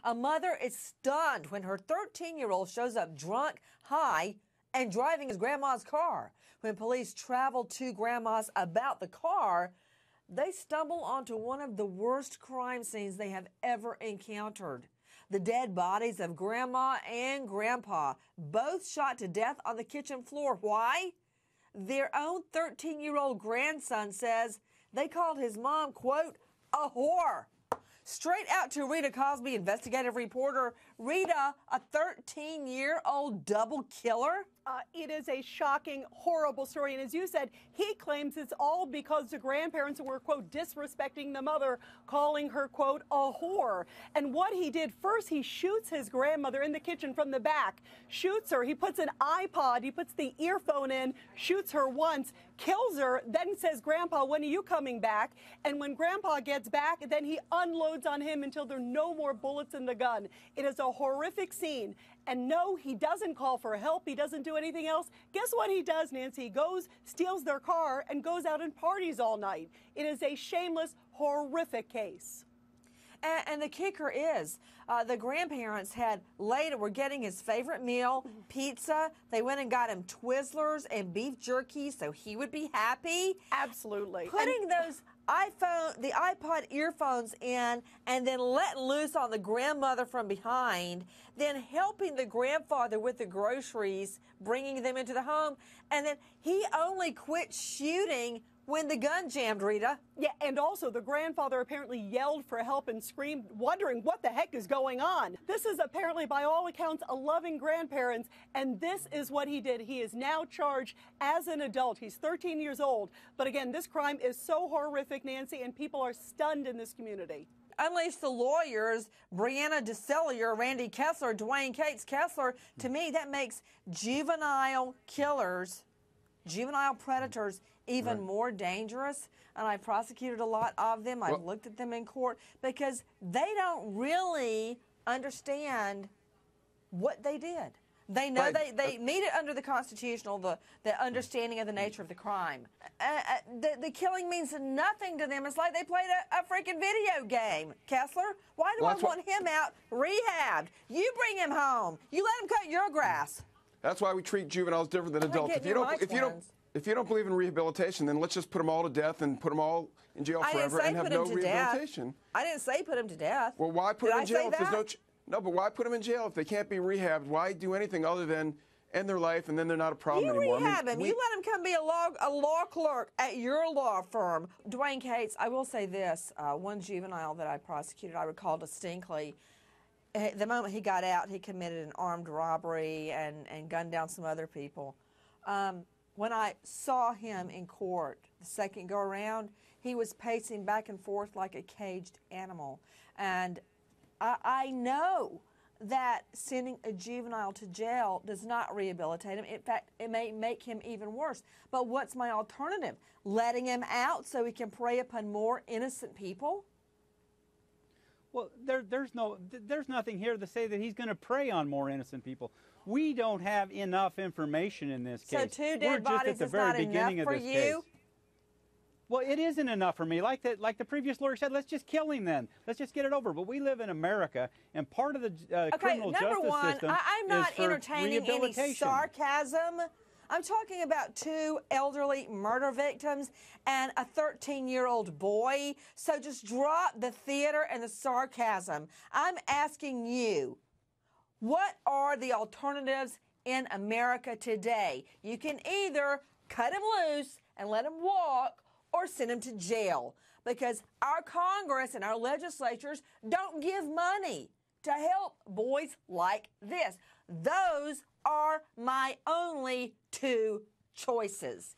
A mother is stunned when her 13-year-old shows up drunk, high, and driving his grandma's car. When police travel to grandma's about the car, they stumble onto one of the worst crime scenes they have ever encountered. The dead bodies of Grandma and Grandpa, both shot to death on the kitchen floor. Why? Their own 13-year-old grandson says they called his mom, quote, a whore. Straight out to Rita Cosby, investigative reporter. Rita, a 13-year-old double killer? It is a shocking, horrible story. And as you said, he claims it's all because the grandparents were, quote, disrespecting the mother, calling her, quote, a whore. And what he did first, he shoots his grandmother in the kitchen from the back, shoots her. He puts an iPod, he puts the earphone in, shoots her once, kills her, then says, Grandpa, when are you coming back? And when Grandpa gets back, then he unloads on him until there are no more bullets in the gun. It is a horrific scene. And no, he doesn't call for help. He doesn't do anything else. Guess what he does, Nancy? He goes, steals their car, and goes out and parties all night. It is a shameless, horrific case. And the kicker is, the grandparents were getting his favorite meal, pizza. They went and got him Twizzlers and beef jerky so he would be happy. Absolutely. Putting the iPod earphones in and then letting loose on the grandmother from behind, then helping the grandfather with the groceries, bringing them into the home, and then he only quit shooting when the gun jammed, Rita. Yeah, and also the grandfather apparently yelled for help and screamed, wondering what the heck is going on. This is apparently, by all accounts, a loving grandparent, and this is what he did. He is now charged as an adult. He's 13 years old. But again, this crime is so horrific, Nancy, and people are stunned in this community. Unleash the lawyers, Breonna DeCellier, Randy Kessler, Dwayne Cates Kessler. To me, that makes juvenile killers, juvenile predators, even more dangerous, and I prosecuted a lot of them. I've looked at them in court because they don't really understand what they did. They know they meet it under the constitutional, the understanding of the nature of the crime. The killing means nothing to them. It's like they played a freaking video game. Kessler, why do I want him out rehabbed? You bring him home. You let him cut your grass. That's why we treat juveniles different than adults. If you don't believe in rehabilitation, then let's just put them all to death and put them all in jail forever and have no rehabilitation. I didn't say put them to death. Well, why put them in jail if there's no but why put them in jail if they can't be rehabbed? Why do anything other than end their life and then they're not a problem anymore? You rehab him. You let him come be a law clerk at your law firm. Dwayne Cates, I will say this. One juvenile that I prosecuted, I recall distinctly, the moment he got out, he committed an armed robbery and gunned down some other people. When I saw him in court the second go around, he was pacing back and forth like a caged animal. And I know that sending a juvenile to jail does not rehabilitate him. In fact, it may make him even worse. But what's my alternative? Letting him out so he can prey upon more innocent people? Well, there's nothing here to say that he's going to prey on more innocent people. We don't have enough information in this case. So 2 dead bodies is not enough for you? Well, it isn't enough for me. Like the previous lawyer said, let's just kill him then. Let's just get it over. But we live in America, and part of the criminal justice system I'm not is for entertaining any sarcasm. I'm talking about 2 elderly murder victims and a 13-year-old boy. So just drop the theater and the sarcasm. I'm asking you, what are the alternatives in America today? You can either cut him loose and let him walk or send him to jail, because our Congress and our legislatures don't give money to help boys like this. Those are my only 2 choices.